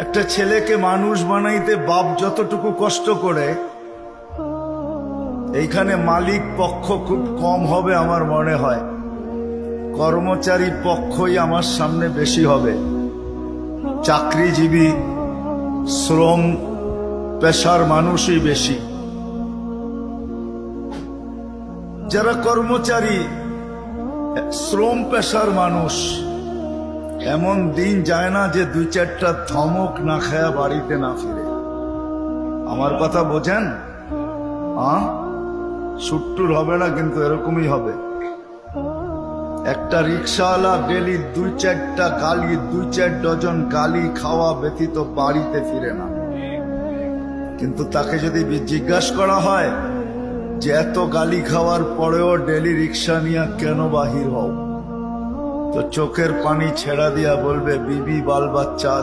একটা ছেলেকে মানুষ বানাইতে বাপ যতটুকু কষ্ট করে, এইখানে মালিক পক্ষ খুব কম হবে আমার মনে হয়, কর্মচারী পক্ষই আমার সামনে বেশি হবে। চাকরিজীবী শ্রম পেশার মানুষই বেশি। যারা কর্মচারী শ্রম পেশার মানুষ, এমন দিন যায় না যে দুই চারটা ধমক না খায়া বাড়িতে না ফিরে। আমার কথা বোঝেন? সুট্টুর হবে না, কিন্তু এরকমই হবে। একটা রিক্সাওয়ালা ডেলি দুই চার ডজন গালি খাওয়া ব্যতীত বাড়িতে ফিরে না। কিন্তু তাকে যদি জিজ্ঞাসা করা হয় যে এত গালি খাওয়ার পরেও ডেলি রিক্সা নিয়ে কেন বাহির হও, তো চোখের পানি ছেড়া দিয়া বলবে বিবি বাল বাচ্চা